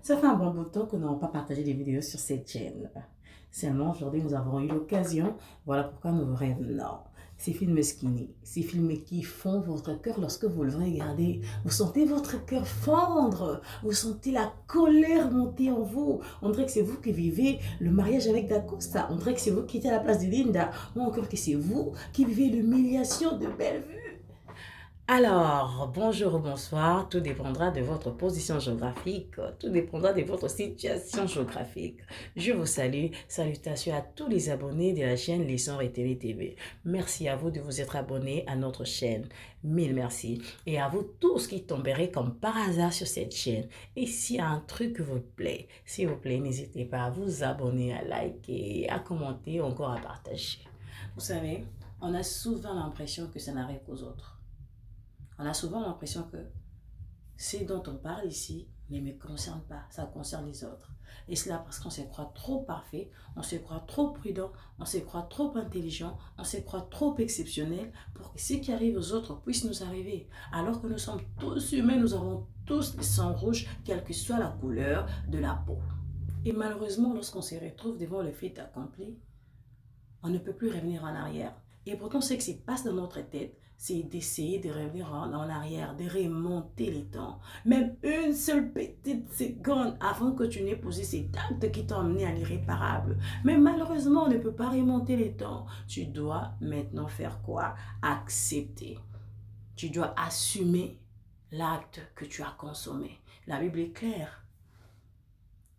Ça fait un bon bout de temps que nous n'avons pas partagé des vidéos sur cette chaîne. Seulement, aujourd'hui, nous avons eu l'occasion. Voilà pourquoi nous revenons. Ces films skinny, ces films qui font votre cœur lorsque vous le regardez. Vous sentez votre cœur fondre. Vous sentez la colère monter en vous. On dirait que c'est vous qui vivez le mariage avec Dacosta. On dirait que c'est vous qui êtes à la place de Linda. Ou encore que c'est vous qui vivez l'humiliation de Bellevue. Alors, bonjour ou bonsoir, tout dépendra de votre position géographique, tout dépendra de votre situation géographique. Je vous salue, salutations à tous les abonnés de la chaîne Leçons Rétélé TV. Merci à vous de vous être abonnés à notre chaîne, mille merci. Et à vous tous qui tomberez comme par hasard sur cette chaîne. Et s'il y a un truc qui vous plaît, s'il vous plaît, n'hésitez pas à vous abonner, à liker, à commenter, encore à partager. Vous savez, on a souvent l'impression que ça n'arrive qu'aux autres. On a souvent l'impression que ce dont on parle ici ne me concerne pas, ça concerne les autres. Et cela parce qu'on se croit trop parfait, on se croit trop prudent, on se croit trop intelligent, on se croit trop exceptionnel pour que ce qui arrive aux autres puisse nous arriver. Alors que nous sommes tous humains, nous avons tous le sang rouge, quelle que soit la couleur de la peau. Et malheureusement, lorsqu'on se retrouve devant le fait accompli, on ne peut plus revenir en arrière. Et pourtant, ce qui se passe dans notre tête, c'est d'essayer de revenir en arrière, de remonter les temps. Même une seule petite seconde avant que tu n'aies posé cet acte qui t'a emmené à l'irréparable. Mais malheureusement, on ne peut pas remonter les temps. Tu dois maintenant faire quoi? Accepter. Tu dois assumer l'acte que tu as consommé. La Bible est claire.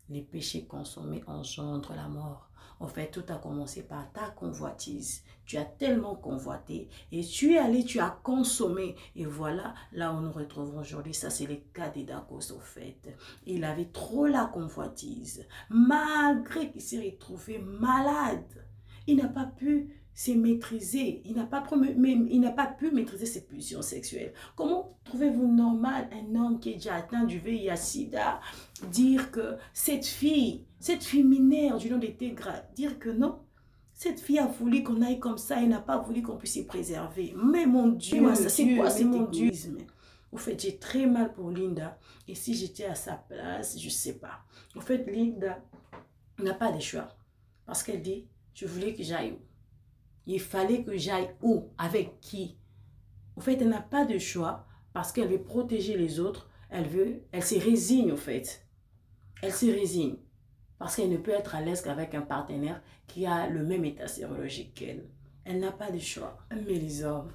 Les péchés consommés engendrent la mort. En fait, tout a commencé par ta convoitise. Tu as tellement convoité et tu es allé, tu as consommé. Et voilà, là où nous retrouvons aujourd'hui, ça c'est le cas d'Edakos au fait. Il avait trop la convoitise. Malgré qu'il s'est retrouvé malade, il n'a pas pu se maîtriser. Il n'a pas pu maîtriser ses pulsions sexuelles. Comment trouvez-vous normal un homme qui est déjà atteint du VIH-Sida dire que cette fille mineure du nom de Tégra, dire que non, cette fille a voulu qu'on aille comme ça et n'a pas voulu qu'on puisse y préserver. Mais mon Dieu, c'est quoi cet égoïsme? Au fait, j'ai très mal pour Linda. Et si j'étais à sa place, je ne sais pas. Au fait, Linda n'a pas de choix. Parce qu'elle dit, je voulais que j'aille où? Il fallait que j'aille où? Avec qui? Au fait, elle n'a pas de choix parce qu'elle veut protéger les autres. Elle se résigne au fait. Elle se résigne parce qu'elle ne peut être à l'aise qu'avec un partenaire qui a le même état sérologique qu'elle. Elle n'a pas de choix. Mais les hommes,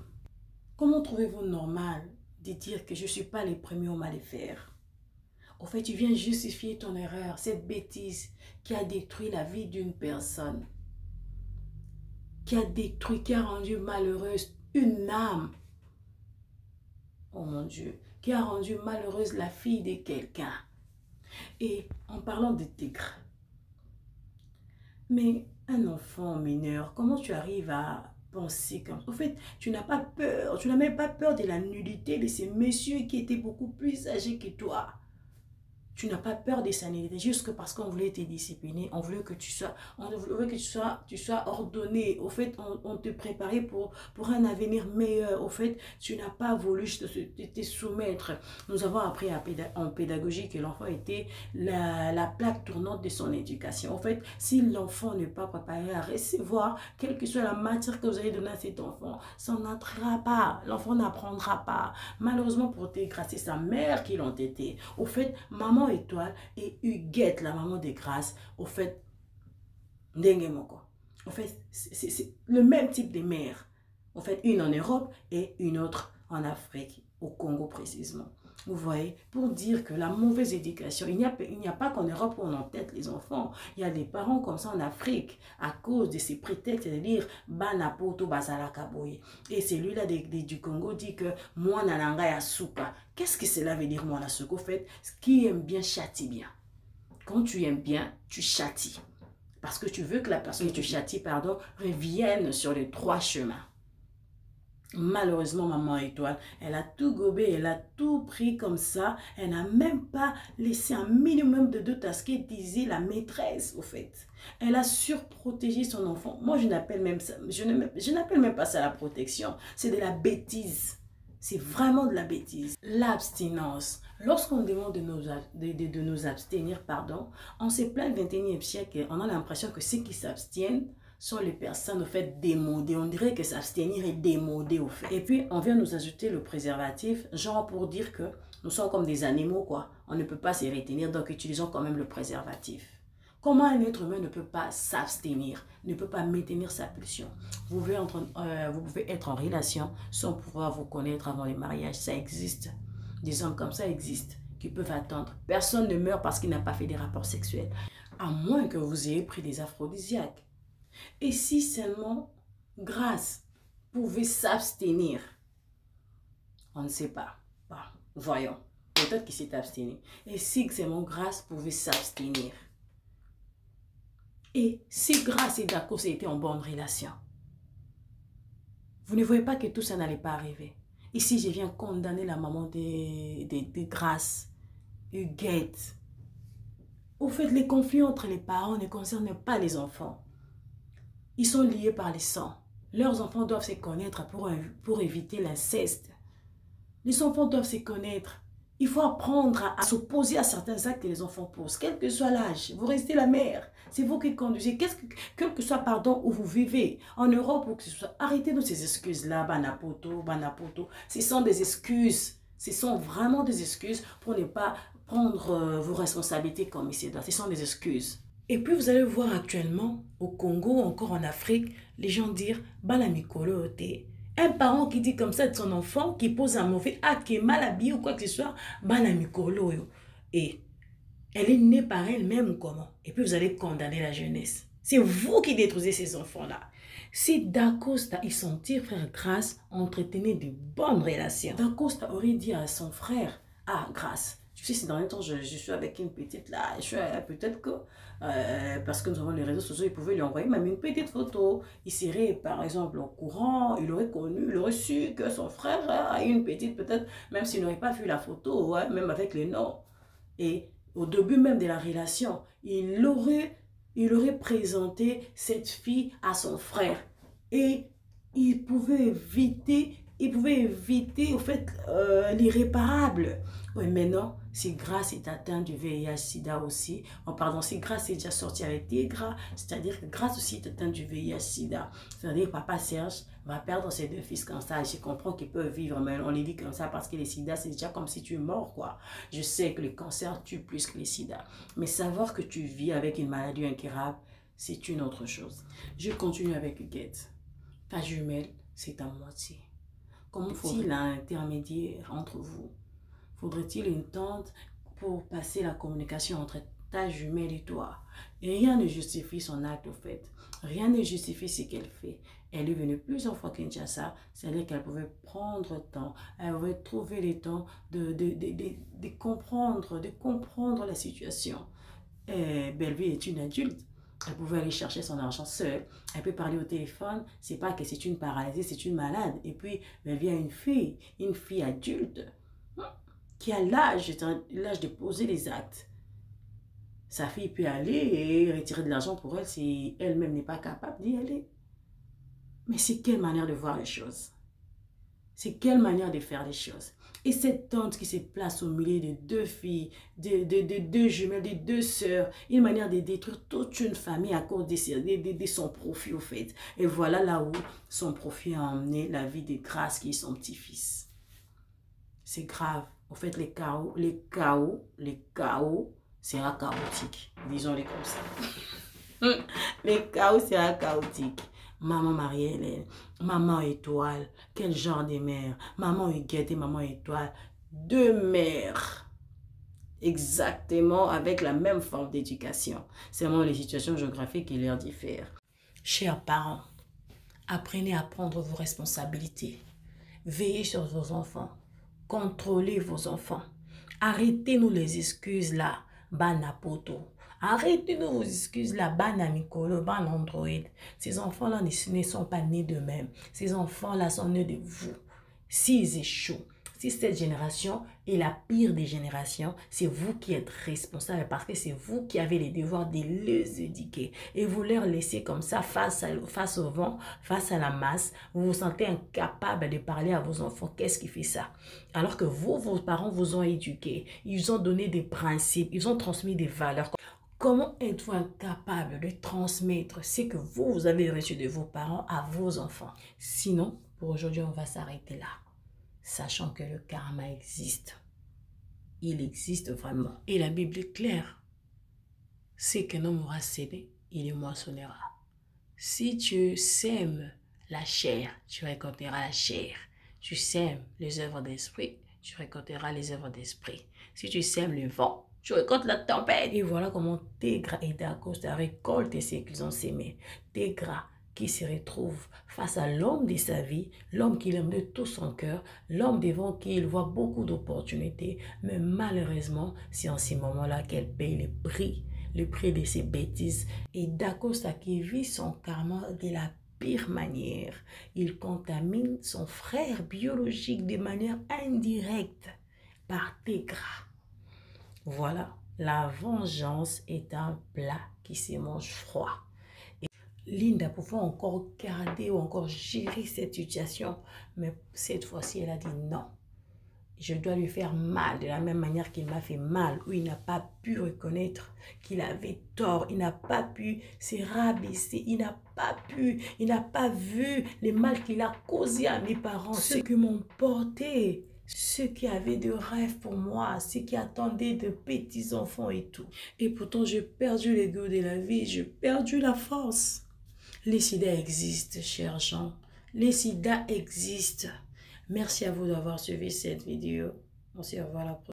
comment trouvez-vous normal de dire que je ne suis pas les premiers hommes à le faire? Au fait, tu viens justifier ton erreur, cette bêtise qui a détruit la vie d'une personne, qui a détruit, qui a rendu malheureuse une âme. Oh mon Dieu, qui a rendu malheureuse la fille de quelqu'un. Et en parlant de Tigre, mais un enfant mineur, comment tu arrives à penser comme... En fait, tu n'as pas peur, tu n'as même pas peur de la nudité de ces messieurs qui étaient beaucoup plus âgés que toi. Tu n'as pas peur de sa nudité juste parce qu'on voulait te discipliner, on voulait que tu sois ordonné. Au fait, on te préparait pour un avenir meilleur. Au fait, tu n'as pas voulu te soumettre. Nous avons appris en pédagogie que l'enfant était la plaque tournante de son éducation. En fait, si l'enfant n'est pas préparé à recevoir, quelle que soit la matière que vous allez donner à cet enfant, ça n'entrera pas. L'enfant n'apprendra pas. Malheureusement pour tes grâces, c'est sa mère qui l'ont été. Au fait, maman Étoile et Huguette, la maman des grâces, au fait, Ndengue Moko. En fait, c'est le même type de mère. En fait, une en Europe et une autre en Afrique, au Congo précisément. Vous voyez, pour dire que la mauvaise éducation, il n'y a pas qu'en Europe où on entête les enfants. Il y a des parents comme ça en Afrique, à cause de ces prétextes de dire « Banapoto Bazala Kaboye ». Et celui-là du Congo dit que « Moi nananga yasuka ». Qu'est-ce que cela veut dire « Moi nasuka » ? Au fait, ce qui aime bien châtie bien. Quand tu aimes bien, tu châties. Parce que tu veux que la personne que tu châties, pardon, revienne sur les trois chemins. Malheureusement, maman Étoile, elle a tout gobé, elle a tout pris comme ça. Elle n'a même pas laissé un minimum de doute à ce qu'elle disait la maîtresse, au fait. Elle a surprotégé son enfant. Moi, je n'appelle même pas ça la protection. C'est de la bêtise. c'est vraiment de la bêtise. L'abstinence. Lorsqu'on demande de nous abstenir, pardon, on se plaint du 21e siècle, on a l'impression que ceux qui s'abstiennent sont les personnes au fait démodées. On dirait que s'abstenir est démodé au fait. Et puis, on vient nous ajouter le préservatif, genre pour dire que nous sommes comme des animaux, quoi. On ne peut pas se retenir, donc utilisons quand même le préservatif. Comment un être humain ne peut pas s'abstenir, ne peut pas maintenir sa pulsion? Vous pouvez être en relation sans pouvoir vous connaître avant le mariage. Ça existe. Des hommes comme ça existent, qui peuvent attendre. Personne ne meurt parce qu'il n'a pas fait des rapports sexuels. À moins que vous ayez pris des aphrodisiaques. Et si seulement Grâce pouvait s'abstenir? On ne sait pas. Bon, voyons. Peut-être qu'il s'est abstenu. Et si seulement Grâce pouvait s'abstenir? Et si Grâce et Darcos étaient en bonne relation, vous ne voyez pas que tout ça n'allait pas arriver. Ici, je viens condamner la maman de Grâce, Huguette. Au fait, les conflits entre les parents ne concernent pas les enfants. Ils sont liés par le sang. Leurs enfants doivent se connaître pour éviter l'inceste. Les enfants doivent se connaître. Il faut apprendre à s'opposer à certains actes que les enfants posent, quel que soit l'âge. Vous restez la mère, c'est vous qui conduisez. Quel que soit, pardon, où vous vivez, en Europe ou que ce soit, arrêtez-nous ces excuses-là, banapoto, banapoto. Ce sont des excuses. Ce sont vraiment des excuses pour ne pas prendre vos responsabilités comme il se doit. Ce sont des excuses. Et puis vous allez voir actuellement, au Congo, encore en Afrique, les gens dire « Bana mikolo te ». Un parent qui dit comme ça de son enfant, qui pose un mauvais acte, qui est mal habillé ou quoi que ce soit, Bana mikolo yo. Et elle est née par elle-même ou comment? Et puis vous allez condamner la jeunesse. C'est vous qui détruisez ces enfants-là. Si Dacosta et son petit frère Grâce entretenaient de bonnes relations, Dacosta aurait dit à son frère « Ah, Grâce, tu sais, ces derniers temps, je suis avec une petite là, peut-être que, parce que nous avons les réseaux sociaux, il pouvait lui envoyer même une petite photo. Il serait, par exemple, au courant, il aurait connu, il aurait su que son frère a une petite, peut-être, même s'il n'aurait pas vu la photo, ouais, même avec les noms. Et au début même de la relation, il aurait présenté cette fille à son frère. Et il pouvait éviter au fait l'irréparable. Oui, mais non, si Grâce est atteinte du VIH-Sida aussi, oh, pardon, si Grâce est déjà sortie avec des gras, c'est-à-dire que Grâce aussi est atteinte du VIH-Sida, c'est-à-dire que Papa Serge va perdre ses deux fils comme ça. Je comprends qu'ils peuvent vivre, mais on les dit comme ça parce que les sida, c'est déjà comme si tu es mort, quoi. Je sais que le cancer tue plus que les sida, mais savoir que tu vis avec une maladie incurable, c'est une autre chose. Je continue avec Huguette. Ta jumelle, c'est à moitié. Comment faut-il un intermédiaire entre vous? Faudrait-il une tante pour passer la communication entre ta jumelle et toi? Et rien ne justifie son acte au fait. Rien ne justifie ce qu'elle fait. Elle est venue plusieurs fois à Kinshasa, c'est-à-dire qu'elle pouvait prendre le temps, elle pouvait trouver le temps de comprendre la situation. Et Belleville est une adulte. Elle pouvait aller chercher son argent seule. Elle peut parler au téléphone. C'est pas que c'est une paralysée, c'est une malade. Et puis, elle vient une fille adulte, qui a l'âge de poser les actes. Sa fille peut aller et retirer de l'argent pour elle si elle-même n'est pas capable d'y aller. Mais c'est quelle manière de voir les choses? C'est quelle manière de faire les choses? Et cette tante qui se place au milieu de deux filles, de deux jumelles, de deux sœurs, une manière de détruire toute une famille à cause de son profit au fait. Et voilà là où son profit a emmené la vie de Grâce qui est son petit-fils. C'est grave. Au fait, les chaos sera chaotique. Disons-les comme ça. Les chaos sera chaotique. Maman Marie-Hélène, maman Étoile, quel genre de mère? Maman Huguette et maman Étoile, deux mères. Exactement avec la même forme d'éducation. Seulement les situations géographiques qui leur diffèrent. Chers parents, apprenez à prendre vos responsabilités. Veillez sur vos enfants. Contrôlez vos enfants. Arrêtez-nous les excuses là, banapoto. Arrêtez-nous vos excuses là, banamicolo, ban Android. Ces enfants-là ne sont pas nés d'eux-mêmes. Ces enfants-là sont nés de vous. S'ils échouent, Si cette génération est la pire des générations, c'est vous qui êtes responsable parce que c'est vous qui avez les devoirs de les éduquer. Et vous leur laissez comme ça face au vent, face à la masse. Vous vous sentez incapable de parler à vos enfants. Qu'est-ce qui fait ça? Alors que vous, vos parents vous ont éduqué. Ils ont donné des principes. Ils ont transmis des valeurs. Comment êtes-vous incapable de transmettre ce que vous avez reçu de vos parents à vos enfants? Sinon, pour aujourd'hui, on va s'arrêter là. Sachant que le karma existe. Il existe vraiment. Et la Bible est claire. C'est qu'un homme aura sémé, il le moissonnera. Si tu sèmes la chair, tu récolteras la chair. Tu sèmes les œuvres d'esprit, tu récolteras les œuvres d'esprit. Si tu sèmes le vent, tu récoltes la tempête. Et voilà comment Tégra et Dacosta récoltent ce qu'ils ont sémé. Tégra qui se retrouve face à l'homme de sa vie, l'homme qu'il aime de tout son cœur, l'homme devant qui il voit beaucoup d'opportunités, mais malheureusement, c'est en ces moments-là qu'elle paye le prix de ses bêtises. Et Dacosta qui vit son karma de la pire manière, il contamine son frère biologique de manière indirecte par Tégra. Voilà, la vengeance est un plat qui se mange froid. Linda pouvait encore garder ou encore gérer cette situation, mais cette fois-ci, elle a dit non. Je dois lui faire mal de la même manière qu'il m'a fait mal, où il n'a pas pu reconnaître qu'il avait tort, il n'a pas pu se rabaisser, il n'a pas vu le mal qu'il a causé à mes parents, ceux qui m'ont porté, ceux qui avaient de rêves pour moi, ceux qui attendaient de petits-enfants et tout. Et pourtant, j'ai perdu le goût de la vie, j'ai perdu la force. Les sida existent, chers gens. Les sida existent. Merci à vous d'avoir suivi cette vidéo. On se revoit la prochaine.